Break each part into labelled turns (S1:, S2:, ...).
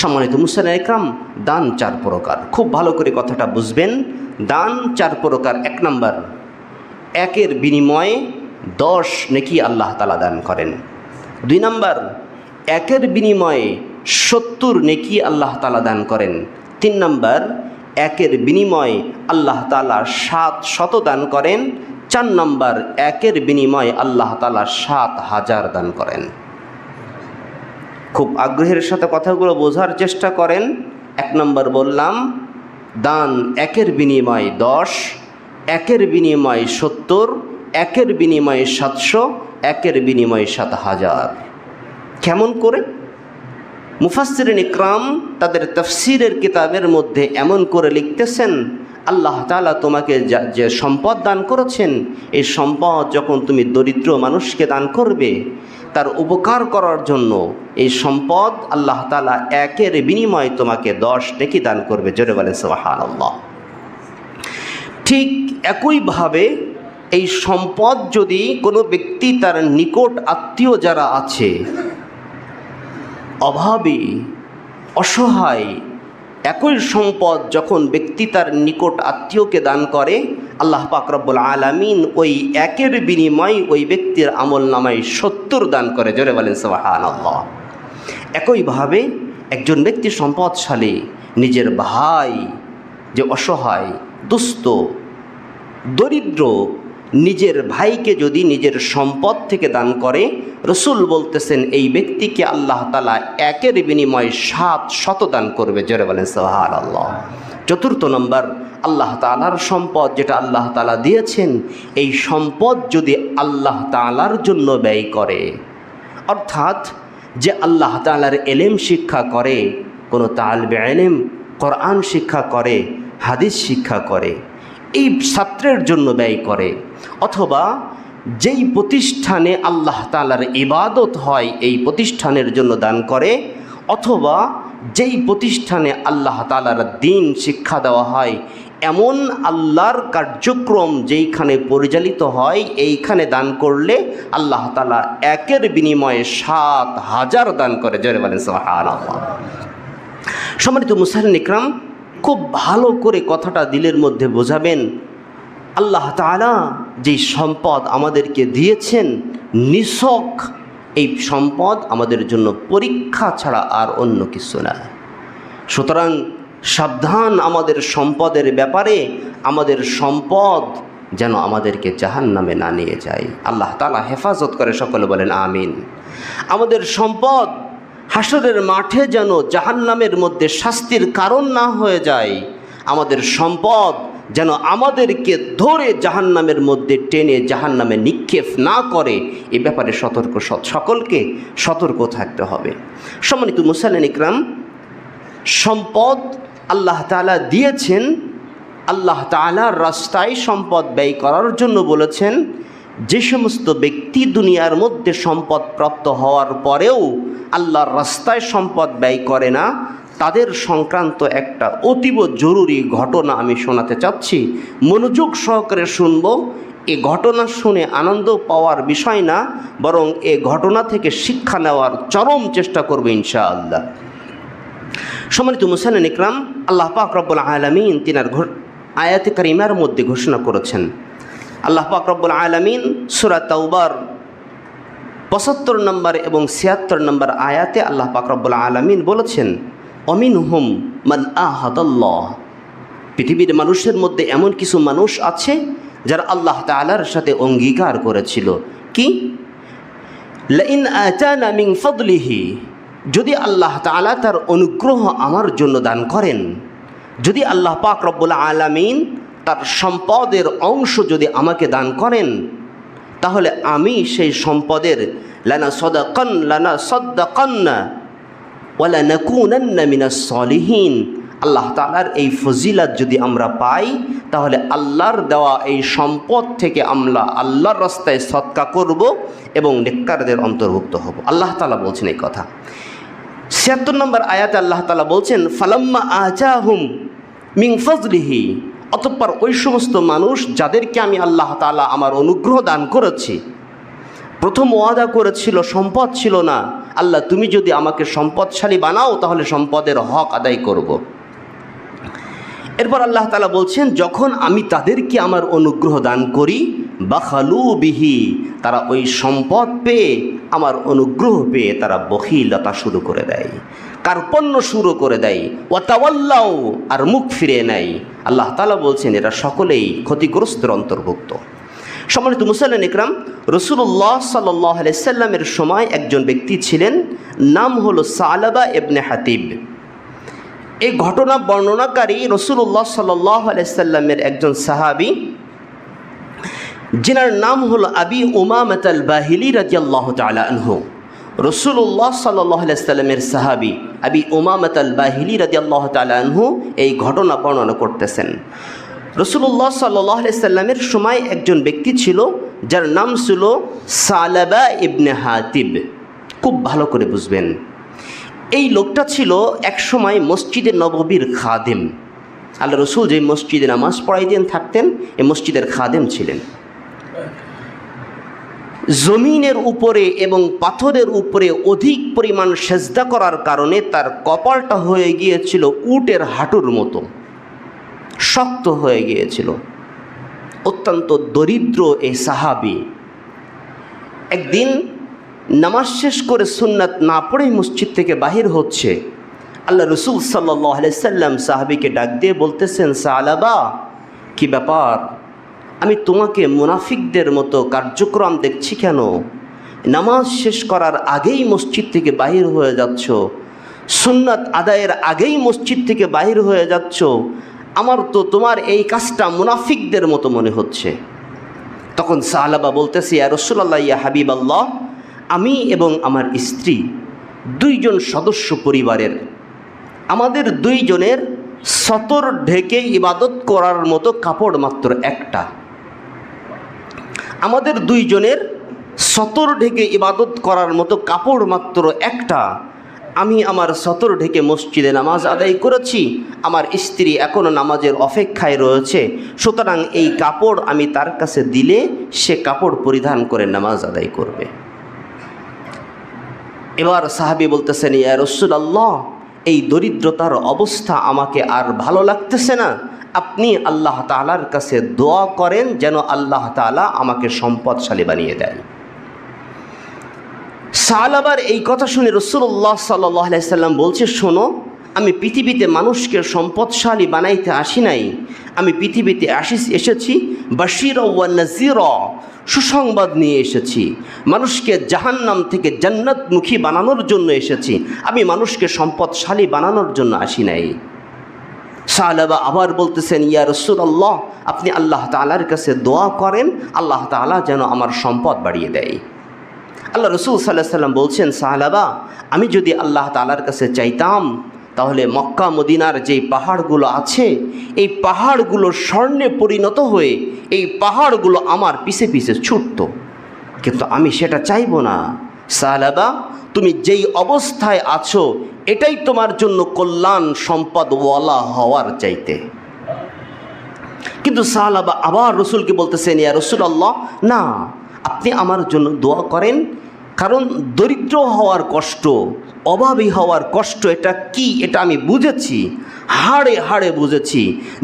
S1: সম্মানিত মুসলিম একরাম, দান 4 প্রকার। খুব ভালো করে কথাটা বুঝবেন। দান 4 প্রকার। 1 নম্বর, 1-এর বিনিময়ে 10 নেকি আল্লাহ তাআলা দান করেন। 2 নম্বর, 1-এর বিনিময়ে 70 নেকি আল্লাহ তাআলা দান করেন। 3 নম্বর, 1-এর বিনিময়ে আল্লাহ তাআলা 700 দান করেন। 4 নম্বর, 1-এর বিনিময়ে আল্লাহ তাআলা 7000 দান করেন। খুব আগ্রহের সাথে কথাগুলো বোঝার চেষ্টা করেন। 1 নম্বর বললাম, দান 1-এর বিনিময়ে 10, 1-এর বিনিময়ে 70, 1-এর বিনিময়ে 700, 1-এর বিনিময়ে 7000। কেমন করে? মুফাসসিরিন ইকরাম তাদের তাফসীরের কিতাবের মধ্যে এমন করে লিখতেছেন, আল্লাহ তাআলা তোমাকে যে সম্পদ দান করেছেন, এই সম্পদ যখন তুমি দরিদ্র মানুষকে দান করবে, তার উপকার করার জন্য এই সম্পদ আল্লাহ তাআলা 1-এর বিনিময়ে তোমাকে 10 নেকি দান করবে। জোরে বলেন সুবহানাল্লাহ। ঠিক একইভাবে এই সম্পদ যদি কোনো ব্যক্তি তার নিকট আত্মীয় যারা আছে, অভাবী, অসহায়, একই সম্পদ যখন ব্যক্তি তার নিকট আত্মীয়কে দান করে, আল্লাহ পাক রব্বুল আলামিন ওই 1-এর বিনিময়ে ওই ব্যক্তির আমল নামায় 70 দান করে। জোরে বলেন সুবহানাল্লাহ। একইভাবে একজন ব্যক্তি সম্পদশালী, নিজের ভাই যে অসহায়, দুস্থ, দরিদ্র, নিজের ভাইকে যদি নিজের সম্পদ থেকে দান করে, রসুল বলতেছেন এই ব্যক্তিকে আল্লাহ তাআলা 1-এর বিনিময়ে 700 দান করবে। জোরে বলেন সুবহানাল্লাহ। 4 নম্বর, আল্লাহ তাআলার সম্পদ যেটা আল্লাহ তাআলা দিয়েছেন, এই সম্পদ যদি আল্লাহ তাআলার জন্য ব্যয় করে, অর্থাৎ যে আল্লাহ তাআলার ইলম শিক্ষা করে, কোনো তালিবে ইলম কোরআন শিক্ষা করে, হাদিস শিক্ষা করে, এই ছাত্রের জন্য ব্যয় করে, অথবা যেই প্রতিষ্ঠানে আল্লাহ তাআলার ইবাদত হয় এই প্রতিষ্ঠানের জন্য দান করে, অথবা যেই প্রতিষ্ঠানে আল্লাহ তাআলার দ্বীন শিক্ষা দেওয়া হয়, এমন আল্লাহর কার্যক্রম যেইখানে পরিচালিত হয়, এইখানে দান করলে আল্লাহ তাআলা 1-এর বিনিময়ে 7000 দান করে। জোরে বলেন সুবহানাল্লাহ। সম্মানিত মুসলিম ইকরাম, খুব ভালো করে কথাটা দিলের মধ্যে বোঝাবেন। আল্লাহ তাআলা যেই সম্পদ আমাদেরকে দিয়েছেন, নিছক এই সম্পদ আমাদের জন্য পরীক্ষা ছাড়া আর অন্য কিছু না। সুতরাং সাবধান আমাদের সম্পদের ব্যাপারে, আমাদের সম্পদ যেন আমাদেরকে জাহান্নামে না নিয়ে যায়। আল্লাহ তাআলা হেফাজত করে, সকলে বলেন আমিন। আমাদের সম্পদ হাসরের মাঠে যেন জাহান্নামের মধ্যে শাস্তির কারণ না হয়ে যায়। আমাদের সম্পদ যেন আমাদেরকে ধরে জাহান্নামের মধ্যে টেনে জাহান্নামে নিক্ষেপ না করে, এ ব্যাপারে সকলকে সতর্ক থাকতে হবে। সম্মানিত মুসলিম ইকরাম, সম্পদ আল্লাহ তাআলা দিয়েছেন, আল্লাহ তাআলার রাস্তায় সম্পদ ব্যয় করার জন্য বলেছেন। যে সমস্ত ব্যক্তি দুনিয়ার মধ্যে সম্পদ প্রাপ্ত হওয়ার পরেও আল্লাহর রাস্তায় সম্পদ ব্যয় করে না, তাদের সংক্রান্ত একটা অতীব জরুরি ঘটনা আমি শোনাতে চাচ্ছি। মনোযোগ সহকারে শুনব। এ ঘটনা শুনে আনন্দ পাওয়ার বিষয় না, বরং এ ঘটনা থেকে শিক্ষা নেওয়ার চরম চেষ্টা করব ইনশাআল্লাহ। সম্মানিত মুসলিম ইকরাম, আল্লাহ পাক রব্বুল আলামিন তিনার আয়াতে কারিমার মধ্যে ঘোষণা করেছেন। আল্লাহ পাক রব্বুল আলামিন সূরা তাওবার 75 নম্বর এবং 76 নম্বর আয়াতে আল্লাহ পাক রব্বুল আলামিন বলেছেন, অমিনহুম মান আহাদাল্লাহ। পৃথিবীর মানুষের মধ্যে এমন কিছু মানুষ আছে যারা আল্লাহ তাআলার সাথে অঙ্গীকার করেছিল, কি? লাইন আতানা মিন ফাদলিহি, যদি আল্লাহ তাআলা তার অনুগ্রহ আমার জন্য দান করেন, যদি আল্লাহ পাক রব্বুল আলামিন তার সম্পদের অংশ যদি আমাকে দান করেন, তাহলে আমি সেই সম্পদের লানা সাদাকান্না ওয়ালা নাকুনান্না মিনাস সলিহিন, আল্লাহ তাআলার এই ফজিলত যদি আমরা পাই, তাহলে আল্লাহর দেওয়া এই সম্পদ থেকে আমরা আল্লাহর রাস্তায় সদকা করব এবং নেককারদের অন্তর্ভুক্ত হব। আল্লাহ তাআলা বলছেন এই কথা। 76 নম্বর আয়াতে আল্লাহ তাআলা বলছেন, ফালাম্মা আতাহুম মিন ফাজলিহি, অতঃপর ওই সমস্ত মানুষ যাদেরকে আমি আল্লাহ তাআলা আমার অনুগ্রহ দান করেছি, প্রথম ওয়াদা করেছিল সম্পদ ছিল না, আল্লাহ তুমি যদি আমাকে সম্পদশালী বানাও তাহলে সম্পদের হক আদায় করব। এরপর আল্লাহ তাআলা বলছেন, যখন আমি তাদেরকে আমার অনুগ্রহ দান করি বাখালু বিহি, তারা ওই সম্পদ পেয়ে, আমার অনুগ্রহ পেয়ে তারা বখিলতা শুরু করে দেয়, কার্পণ্য শুরু করে দেয়, ওয়াতাওয়াল্লাউ, আর মুখ ফিরিয়ে নেয়। আল্লাহ তাআলা বলছেন এরা সকলেই ক্ষতিগ্রস্তের অন্তর্ভুক্ত। সম্মানিত মুসলিম ইকরাম, রাসূলুল্লাহ সাল্লাল্লাহু আলাইহি সাল্লামের সময় একজন ব্যক্তি ছিলেন, নাম হলো সালাবা ইবনে হাতিব। এই ঘটনা বর্ণনাকারী রাসূলুল্লাহ সাল্লাল্লাহু আলাইহি সাল্লামের একজন সাহাবী, যিনার নাম হলো আবি উমামাহ আল বাহিলি রাদিয়াল্লাহু তাআলা আনহু। রাসূলুল্লাহ সাল্লাল্লাহু আলাইহি সাল্লামের সাহাবী আবি উমামাহ আল বাহিলি রাদিয়াল্লাহু তাআলা আনহু এই ঘটনা বর্ণনা করতেছেন। রাসূলুল্লাহ সাল্লাল্লাহু আলাইহি সাল্লামের সময় একজন ব্যক্তি ছিল যার নাম ছিল সালাবা ইবনে হাতিব। খুব ভালো করে বুঝবেন, এই লোকটা ছিল একসময় মসজিদে নববীর খাদেম। আল্লাহ রসুল যে মসজিদে নামাজ পড়াই দিয়ে থাকতেন, এই মসজিদের খাদেম ছিলেন। জমিনের উপরে এবং পাথরের উপরে অধিক পরিমাণ সেজদা করার কারণে তার কপালটা হয়ে গিয়েছিল উটের হাঁটুর মতো, শক্ত হয়ে গিয়েছিল। অত্যন্ত দরিদ্র এই সাহাবী একদিন নামাজ শেষ করে সুন্নাত না পড়েই মসজিদ থেকে বাহির হচ্ছে। আল্লাহ রসুল সাল্লাল্লাহু আলাইহি সাল্লাম সাহাবীকে ডাক দিয়ে বলতেছেন, সালাবা, কি ব্যাপার? আমি তোমাকে মুনাফিকদের মতো কার্যক্রম দেখছি কেন? নামাজ শেষ করার আগেই মসজিদ থেকে বাহির হয়ে যাচ্ছ, সুন্নাত আদায়ের আগেই মসজিদ থেকে বাহির হয়ে যাচ্ছ। আমার তো তোমার এই কাজটা মুনাফিকদের মতো মনে হচ্ছে। তখন সালাবা বলতেছে, ইয়া রাসূলুল্লাহ, ইয়া হাবিবাল্লাহ, আমি এবং আমার স্ত্রী দুইজন সদস্য পরিবারের, আমাদের দুইজনের সতর ঢেকে ইবাদত করার মতো কাপড় মাত্র একটা। আমাদের দুইজনের সতর ঢেকে ইবাদত করার মতো কাপড় মাত্র একটা। আমি আমার সতর ঢেকে মসজিদে নামাজ আদায় করেছি, আমার স্ত্রী এখনও নামাজের অপেক্ষায় রয়েছে। সুতরাং এই কাপড় আমি তার কাছে দিলে সে কাপড় পরিধান করে নামাজ আদায় করবে। এবার সাহাবী বলতেছেন, ইয়া রাসূলুল্লাহ, এই দরিদ্রতার অবস্থা আমাকে আর ভালো লাগতেছে না। আপনি আল্লাহ তাআলার কাছে দোয়া করেন যেন আল্লাহ তাআলা আমাকে সম্পদশালী বানিয়ে দেয়। সালাবার এই কথা শুনে রাসূলুল্লাহ সাল্লাল্লাহু আলাইহি সাল্লাম বলছে, শোনো, আমি পৃথিবীতে মানুষকে সম্পদশালী বানাইতে আসি নাই, আমি পৃথিবীতে এসেছি বাশীরা ওয়া নাযীরা, সুসংবাদ নিয়ে এসেছি। মানুষকে জাহান্নাম থেকে জান্নাতমুখী বানানোর জন্য এসেছি, আমি মানুষকে সম্পদশালী বানানোর জন্য আসি নাই। সালাবা আবার বলতেছেন, ইয়া রাসূলুল্লাহ, আপনি আল্লাহ তাআলার কাছে দোয়া করেন আল্লাহ তাআলা যেন আমার সম্পদ বাড়িয়ে দেয়। আল্লাহ রসুল সাল্লাল্লাহু আলাইহি সাল্লাম বলছেন, সালাবা, আমি যদি আল্লাহ তাআলার কাছে চাইতাম তাহলে মক্কা মদিনার যেই পাহাড়গুলো আছে এই পাহাড়গুলো স্বর্ণে পরিণত হয়ে এই পাহাড়গুলো আমার পিছে পিছে ছুটত, কিন্তু আমি সেটা চাইব না। সালাবা, তুমি যেই অবস্থায় আছো এটাই তোমার জন্য কল্যাণ, সম্পদওয়ালা হওয়ার চাইতে। কিন্তু সালাবা আবার রসুলকে বলতেছেন, ইয়া রাসূলুল্লাহ, না, আপনি আমার জন্য দোয়া করেন, কারণ দরিদ্র হওয়ার কষ্ট, অভাবী হওয়ার কষ্ট এটা কি এটা আমি বুঝেছি, হাড়ে হাড়ে বুঝেছি।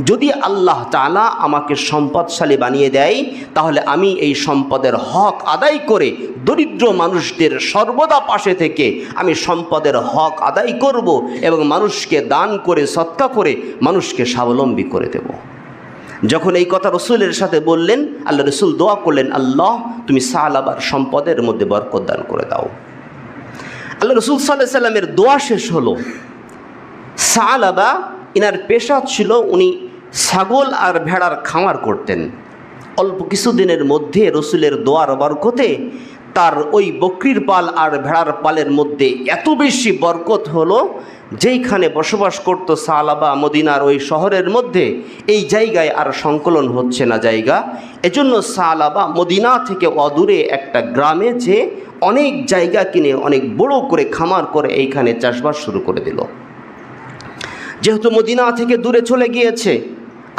S1: যদি আল্লাহ তাআলা আমাকে সম্পদশালী বানিয়ে দেয় তাহলে আমি এই সম্পদের হক আদায় করে দরিদ্র মানুষদের সর্বদা পাশে থেকে আমি সম্পদের হক আদায় করব এবং মানুষকে দান করে সদকা করে মানুষকে স্বাবলম্বী করে দেব। যখন এই কথা রসুলের সাথে বললেন, আল্লাহ রসুল দোয়া করলেন, আল্লাহ তুমি সালাবার সম্পদের মধ্যে বরকত দান করে দাও। আল্লাহ রসুল সাল্লাল্লাহু আলাইহি সাল্লামের দোয়া শেষ হলো। সালাবা ইনার পেশা ছিল উনি ছাগল আর ভেড়ার খামার করতেন। অল্প কিছুদিনের মধ্যে রসুলের দোয়ার বরকতে তার ওই বকরির পাল আর ভেড়ার পালের মধ্যে এত বেশি বরকত হলো, যেইখানে বসবাস করতো সালাবা মদিনার ওই শহরের মধ্যে, এই জায়গায় আর সংকলন হচ্ছে না জায়গা। এজন্য সালাবা মদিনা থেকে অদূরে একটা গ্রামে যে অনেক জায়গা কিনে অনেক বড় করে খামার করে এইখানে চাষবাস শুরু করে দিল। যেহেতু মদিনা থেকে দূরে চলে গিয়েছে,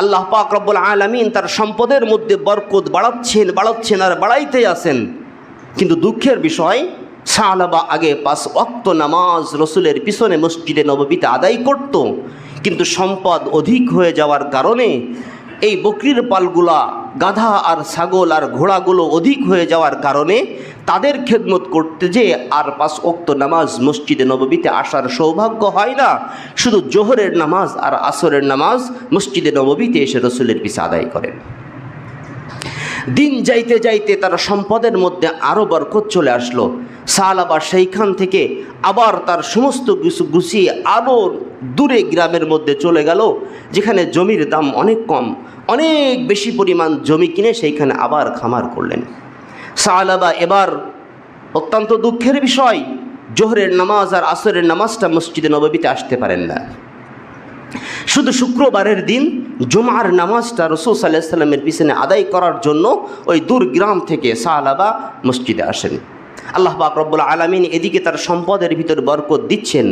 S1: আল্লাহ পাক রব্বুল আলামিন তার সম্পদের মধ্যে বরকত বাড়াচ্ছেন আর বাড়াইতে আছেন। কিন্তু দুঃখের বিষয়, সালাবা আগে 5 ওয়াক্ত নামাজ রসুলের পিছনে মসজিদে নববীতে আদায় করত, কিন্তু সম্পদ অধিক হয়ে যাওয়ার কারণে এই বকরির পালগুলা, গাধা আর ছাগল আর ঘোড়াগুলো অধিক হয়ে যাওয়ার কারণে তাদের খেদমত করতে যে আর 5 ওয়াক্ত নামাজ মসজিদে নববীতে আসার সৌভাগ্য হয় না। শুধু জোহরের নামাজ আর আসরের নামাজ মসজিদে নববীতে এসে রসুলের পিছে আদায় করেন। দিন যাইতে যাইতে তার সম্পদের মধ্যে আরও বরকত চলে আসলো। সালাবা সেইখান থেকে আবার তার সমস্ত কিছু গুছিয়ে আরও দূরে গ্রামের মধ্যে চলে গেল, যেখানে জমির দাম অনেক কম, অনেক বেশি পরিমাণ জমি কিনে সেইখানে আবার খামার করলেন। সালাবা এবার অত্যন্ত দুঃখের বিষয়, জোহরের নামাজ আর আসরের নামাজটা মসজিদে নববীতে আসতে পারেন না। শুধু শুক্রবারের দিন জুমার নামাজটা রাসূল সাল্লাল্লাহু আলাইহি ওয়াসাল্লামের পিছনে আদায় করার জন্য ওই দূর গ্রাম থেকে সাহাবা মসজিদে আসেন। আল্লাহ পাক রব্বুল আলামিন এদিকে তার সম্পদের ভিতর বরকত দিচ্ছেন।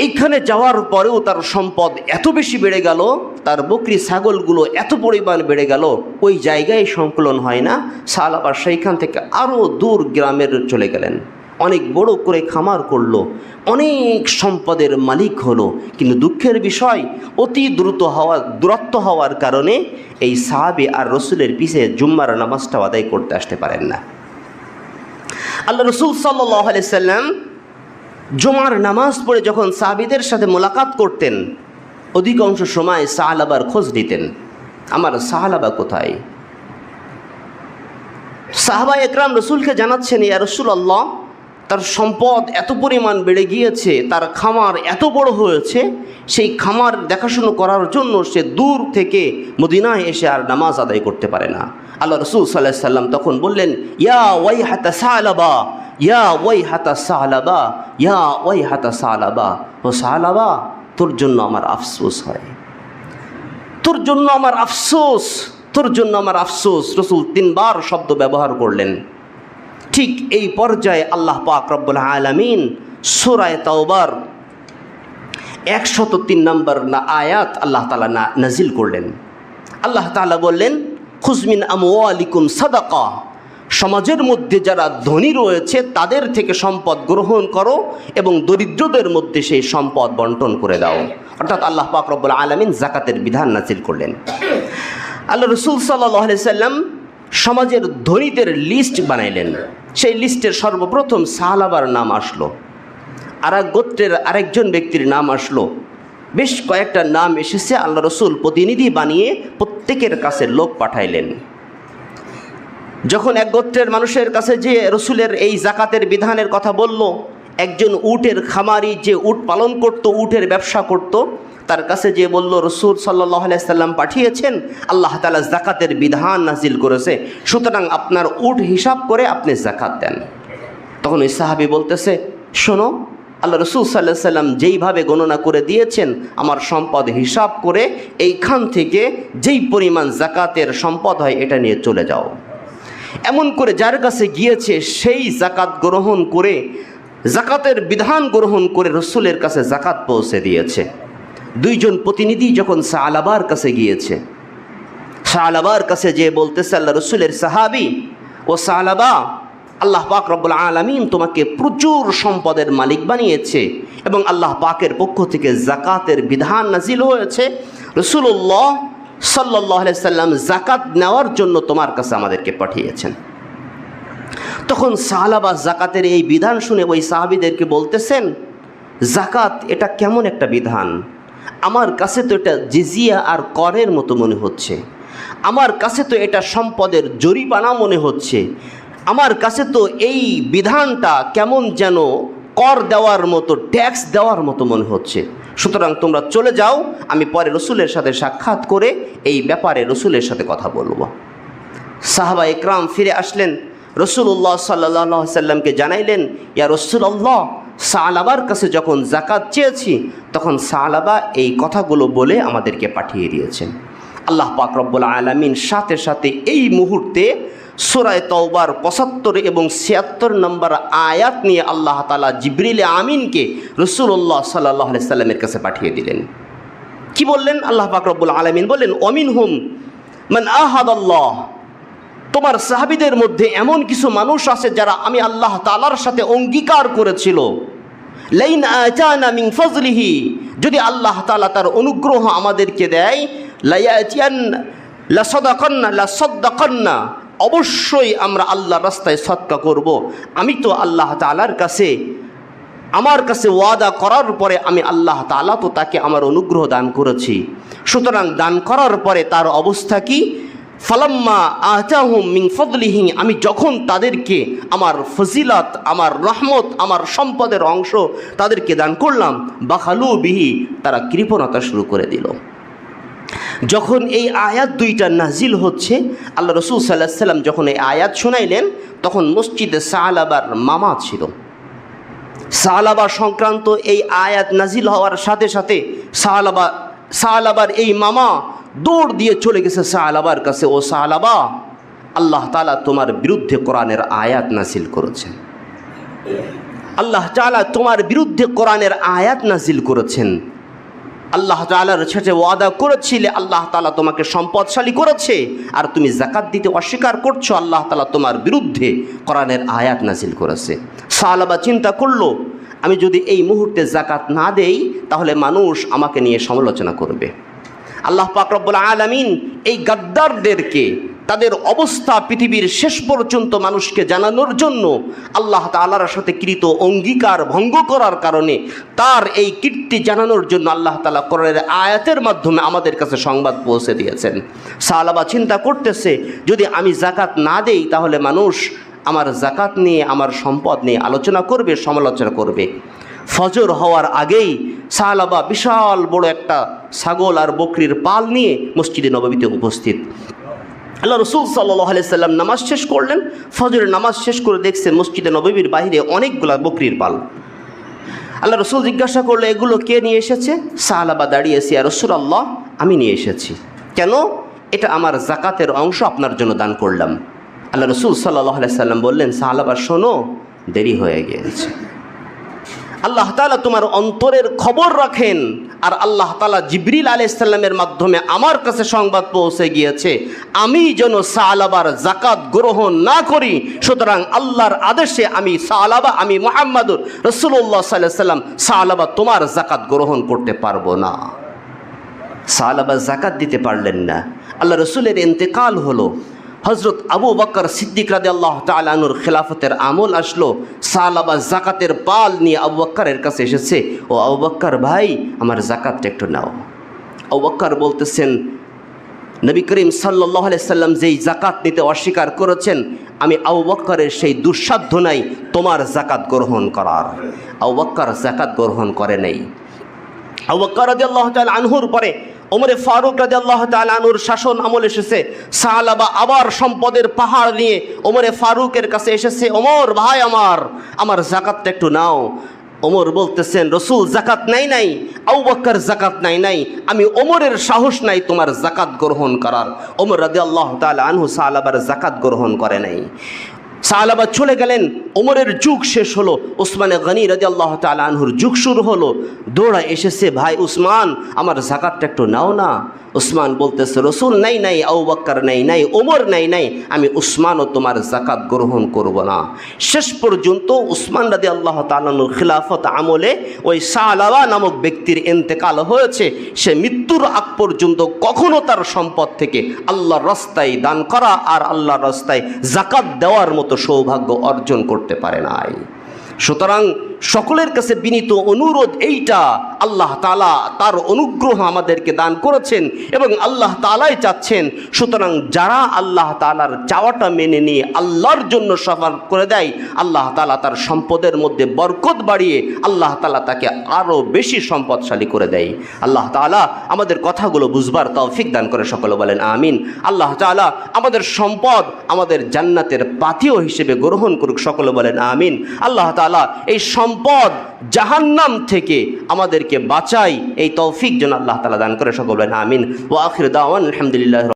S1: এইখানে যাওয়ার পরেও তার সম্পদ এত বেশি বেড়ে গেল, তার বকরি ছাগলগুলো এত পরিমাণ বেড়ে গেল, ওই জায়গায় সংকলন হয় না। সাহাবা সেইখান থেকে আরও দূর গ্রামের চলে গেলেন, অনেক বড় করে খামার করলো, অনেক সম্পদের মালিক হলো। কিন্তু দুঃখের বিষয়, অতি দূরত্ব হওয়ার কারণে এই সাহাবী আর রসুলের পিছে জুম্মার নামাজটাও আদায় করতে আসতে পারেন না। আল্লাহ রসুল সাল্লাল্লাহু আলাইহি সাল্লাম জুমার নামাজ পড়ে যখন সাহাবীদের সাথে মোলাকাত করতেন, অধিকাংশ সময় সাহালাবার খোঁজ নিতেন, আমার সাহালাবা কোথায়। সাহাবা একরাম রসুলকে জানাচ্ছেন, ইয়া রাসূলুল্লাহ, তার সম্পদ এত পরিমাণ বেড়ে গিয়েছে, তার খামার এত বড় হয়েছে, সেই খামার দেখাশুনো করার জন্য সে দূর থেকে মদিনায় এসে আর নামাজ আদায় করতে পারে না। আল্লাহ রসুল সাল্লাল্লাহু আলাইহি সাল্লাম তখন বললেন, ইয়া ওয়াইহাতা সালাবা, ইয়া ওয়াইহাতা সালাবা, ইয়া ওয়াইহাতা সালাবা। ও সালাবা, তোর জন্য আমার আফসোস হয়, তোর জন্য আমার আফসোস, তোর জন্য আমার আফসোস। রসুল 3 বার শব্দ ব্যবহার করলেন। ঠিক এই পর্যায়ে আল্লাহ পাক রব্বুল আলামিন সূরা তাওবার 103 নম্বর আয়াত আল্লাহ তাআলা নাজিল করলেন। আল্লাহ তাআলা বললেন, খুয মিন আমওয়ালিকুম সাদাকা, সমাজের মধ্যে যারা ধনী রয়েছে তাদের থেকে সম্পদ গ্রহণ করো এবং দরিদ্রদের মধ্যে সেই সম্পদ বন্টন করে দাও। অর্থাৎ আল্লাহ পাক রব্বুল আলামিন যাকাতের বিধান নাজিল করলেন। আল্লাহ রাসূল সাল্লাল্লাহু আলাইহি সাল্লাম সমাজের ধনীদের লিস্ট বানাইলেন। সেই লিস্টের সর্বপ্রথম সাহালাবার নাম আসলো, আর এক গোত্রের আরেকজন ব্যক্তির নাম আসলো, বেশ কয়েকটা নাম এসেছে। আল্লাহ রসুল প্রতিনিধি বানিয়ে প্রত্যেকের কাছে লোক পাঠাইলেন। যখন এক গোত্রের মানুষের কাছে যে রসুলের এই যাকাতের বিধানের কথা বলল, একজন উটের খামারি যে উট পালন করত, উটের ব্যবসা করত, তার কাছে যে বলল, রসুল সাল্লাল্লাহু আলাইহি সাল্লাম পাঠিয়েছেন, আল্লাহ তাআলা যাকাতের বিধান নাজিল করেছে, সুতরাং আপনার উট হিসাব করে আপনি যাকাত দেন। তখন ওই সাহাবী বলতেছে, শোনো, আল্লাহ রসুল সাল্লাল্লাহু আলাইহি সাল্লাম যেইভাবে গণনা করে দিয়েছেন, আমার সম্পদ হিসাব করে এইখান থেকে যেই পরিমাণ যাকাতের সম্পদ হয় এটা নিয়ে চলে যাও। এমন করে যার কাছে গিয়েছে সেই যাকাত গ্রহণ করে, যাকাতের বিধান গ্রহণ করে রসুলের কাছে যাকাত পৌঁছে দিয়েছে। 2 জন প্রতিনিধি যখন সালাবার কাছে গিয়েছে, সালাবার কাছে যে বলতেছে, আল্লাহ রসুলের সাহাবী, ও সালাবা, আল্লাহ পাক রব্বুল আলামিন তোমাকে প্রচুর সম্পদের মালিক বানিয়েছে এবং আল্লাহ পাকের পক্ষ থেকে যাকাতের বিধান নাজিল হয়েছে, রাসূলুল্লাহ সাল্লাল্লাহু আলাইহি সাল্লাম যাকাত নেওয়ার জন্য তোমার কাছে আমাদেরকে পাঠিয়েছেন। তখন সাহাবা যাকাতের এই বিধান শুনে ওই সাহাবীদেরকে বলতেছেন, যাকাত এটা কেমন একটা বিধান, আমার কাছে তো এটা জিজিয়া আর করের মতো মনে হচ্ছে, আমার কাছে তো এটা সম্পদের জরিমানা মনে হচ্ছে, আমার কাছে তো এই বিধানটা কেমন যেন কর দেওয়ার মতো, ট্যাক্স দেওয়ার মতো মনে হচ্ছে। সুতরাং তোমরা চলে যাও, আমি পরে রসুলের সাথে সাক্ষাৎ করে এই ব্যাপারে রসুলের সাথে কথা বলবো। সাহাবা একরাম ফিরে আসলেন, রসুল্লাহ সাল্লাল্লাহু আলাইহি সাল্লামকে জানাইলেন, ইয়া রাসূলুল্লাহ, সালাবার কাছে যখন যাকাত চেয়েছি তখন সালাবা এই কথাগুলো বলে আমাদেরকে পাঠিয়ে দিয়েছেন। আল্লাহ পাক রব্বুল আলামিন সাথে সাথে এই মুহূর্তে সূরা তাওবার 75 এবং 76 নম্বর আয়াত নিয়ে আল্লাহ তাআলা জিবরিল আমিনকে রাসূলুল্লাহ সাল্লাল্লাহু আলাইহি সাল্লামের কাছে পাঠিয়ে দিলেন। কি বললেন? আল্লাহ পাক রব্বুল আলামিন বললেন, ওয়ামিনহুম মান আহাদাল্লাহ, তোমার সাহাবীদের মধ্যে এমন কিছু মানুষ আছে যারা আমি আল্লাহ তাআলার সাথে অঙ্গীকার করেছিল, লাইন আতানা মিন ফজলিহি, যদি আল্লাহ তাআলা তার অনুগ্রহ আমাদেরকে দেয়, লায়াতিয়ান লাসাদাকান্না, অবশ্যই আমরা আল্লাহর রাস্তায় সদকা করব। আমি তো আল্লাহ তাআলার কাছে, আমার কাছে ওয়াদা করার পরে আমি আল্লাহ তাআলা তো তাকে আমার অনুগ্রহ দান করেছি, সুতরাং দান করার পরে তার অবস্থা কি? ফালাম্মা আতাহুম মিন ফদলিহি, আমি যখন তাদেরকে আমার ফজিলত, আমার রহমত, আমার সম্পদের অংশ তাদেরকে দান করলাম, বাখালু বিহি, তারা কৃপণতা শুরু করে দিল। যখন এই আয়াত দুইটা নাজিল হচ্ছে, আল্লাহ রাসূল সাল্লাল্লাহু আলাইহি ওয়াসাল্লাম যখন এই আয়াত শোনাইলেন, তখন মসজিদে সালাবার মামা ছিল। সালাবা সংক্রান্ত এই আয়াত নাজিল হওয়ার সাথে সাথে সালাবার এই মামা দৌড় দিয়ে চলে গেছে সালাবার কাছে, ও সালাবা, আল্লাহ তাআলা তোমার বিরুদ্ধে কোরআনের আয়াত নাজিল করেছেন, আল্লাহ তাআলা তোমার বিরুদ্ধে কোরআনের আয়াত নাজিল করেছেন। আল্লাহ তাআলার সাথে ওয়াদা করেছিলে, আল্লাহ তাআলা তোমাকে সম্পদশালী করেছে, আর তুমি যাকাত দিতে অস্বীকার করছো, আল্লাহ তাআলা তোমার বিরুদ্ধে কোরআনের আয়াত নাজিল করেছে। সালাবা চিন্তা করলো, আমি যদি এই মুহূর্তে যাকাত না দেই তাহলে মানুষ আমাকে নিয়ে সমালোচনা করবে। আল্লাহ পাক রব্বুল আলামিন এই গাদ্দারদেরকে তাদের অবস্থা পৃথিবীর শেষ পর্যন্ত মানুষকে জানানোর জন্য আল্লাহ তাআলার সাথে কৃত অঙ্গীকার ভঙ্গ করার কারণে তার এই কীর্তি জানানোর জন্য আল্লাহ তাআলা কোরআনের আয়াতের মাধ্যমে আমাদের কাছে সংবাদ পৌঁছে দিয়েছেন। সালাবা চিন্তা করতেছে, যদি আমি যাকাত না দেই তাহলে মানুষ আমার যাকাত নিয়ে, আমার সম্পদ নিয়ে আলোচনা করবে, সমালোচনা করবে। ফজর হওয়ার আগেই সালাবা বিশাল বড় একটা ছাগল আর বকরির পাল নিয়ে মসজিদে নববীতে উপস্থিত। আল্লাহ রাসূল সাল্লাল্লাহু আলাইহি সাল্লাম নামাজ শেষ করলেন, ফজরের নামাজ শেষ করে দেখছেন মসজিদে নববীর বাইরে অনেকগুলা বকরির পাল। আল্লাহ রাসূল জিজ্ঞাসা করলে, এগুলো কে নিয়ে এসেছে? সালাবা দাঁড়িয়েছে, ইয়া রাসূলুল্লাহ, আমি নিয়ে এসেছি। কেন? এটা আমার যাকাতের অংশ, আপনার জন্য দান করলাম। আল্লাহ রাসূল সাল্লাল্লাহু আলাইহি সাল্লাম বললেন, সালাবা শোনো, দেরি হয়ে গিয়েছে। আল্লাহ তাআলা তোমার অন্তরের খবর রাখেন, আর আল্লাহ তাআলা জিবরিল আলাইহিস সালামের মাধ্যমে আমার কাছে সংবাদ পৌঁছে গিয়েছে আমি যেন সালাবার যাকাত গ্রহণ না করি। সুতরাং আল্লাহর আদেশে আমি মুহাম্মদুর রাসূলুল্লাহ সাল্লাল্লাহু আলাইহি সাল্লাম সালাবা তোমার যাকাত গ্রহণ করতে পারবো না। সালাবা যাকাত দিতে পারলেন না। আল্লাহ রাসূলের ইন্তেকাল হলো। হযরত আবু বকর সিদ্দিক রাদিয়াল্লাহু তাআলা আনহুর খেলাফতের আমল আসলো। সালাবা যাকাতের পাল নিয়ে আবু বকরের কাছে এসেছে, ও আবু বকর ভাই, আমার যাকাতটা একটু নাও। আবু বকর বলতেছেন, নবী করিম সাল্লাল্লাহু আলাইহি সাল্লাম যেই যাকাত নিতে অস্বীকার করেছেন, আমি আবু বকরের সেই দুঃসাধ্য নাই তোমার যাকাত গ্রহণ করার। আবু বকর যাকাত গ্রহণ করে নাই। আবু বকর রাদিয়াল্লাহু তাআলা আনহুর পরে ওমরে ফারুক রাদিয়াল্লাহু তাআলা আনহুর শাসন আমল এসেছে। সালাবা আবার সম্পদের পাহাড় নিয়ে ওমরে ফারুকের কাছে এসেছে, ওমর ভাই, আমার যাকাতটা একটু নাও। ওমর বলতেছেন, রসুল যাকাত নাই, আবু বকর যাকাত নাই, আমি ওমরের সাহস নাই তোমার যাকাত গ্রহণ করার। ওমর রাদিয়াল্লাহু তাআলা আনহু সালাবার যাকাত গ্রহণ করে নাই। সালাবা চলে গেলেন, ওমরের যুগ শেষ হলো, উসমানে গনি রাদিয়াল্লাহু তাআলা আনহুর যুগ শুরু হলো। দৌড়া এসেছে, ভাই উসমান, আমার যাকাতটা একটু নাও না। উসমান বলতেছে, রসুল নাই, আবু বকর নাই, ওমর নাই, আমি উসমানও তোমার যাকাত গ্রহণ করব না। শেষ পর্যন্ত উসমান রাদিয়াল্লাহু তাআলা আনহুর খিলাফত আমলে ওই সালাবা নামক ব্যক্তির ইন্তেকাল হয়েছে। সে মৃত্যুর আগ পর্যন্ত কখনো তার সম্পদ থেকে আল্লাহর রাস্তায় দান করা আর আল্লাহর রাস্তায় যাকাত দেওয়ার মতো সৌভাগ্য অর্জন করতে পারে নাই। সুতরাং সকলের কাছে বিনীত অনুরোধ এইটা, আল্লাহ তাআলা তার অনুগ্রহ আমাদেরকে দান করেছেন এবং আল্লাহ তাআলাই চাচ্ছেন। সুতরাং যারা আল্লাহ তাআলার চাওয়াটা মেনে নিয়ে আল্লাহর জন্য সফর করে দেয়, আল্লাহ তাআলা তার সম্পদের মধ্যে বরকত বাড়িয়ে আল্লাহ তাআলা তাকে আরও বেশি সম্পদশালী করে দেয়। আল্লাহ তাআলা আমাদের কথাগুলো বুঝবার তৌফিক দান করে, সকলে বলেন আমিন। আল্লাহ তাআলা আমাদের সম্পদ আমাদের জান্নাতের পাথেয় হিসেবে গ্রহণ করুক, সকলে বলেন আমিন। আল্লাহ তাআলা এই সম্পদ জাহান্নাম থেকে আমাদেরকে বাঁচাই, এই তৌফিক যেন আল্লাহ তাআলা দান করে, সকলে বলেন আমিন। ওয়া আখির দাওয়ানা আলহামদুলিল্লাহ।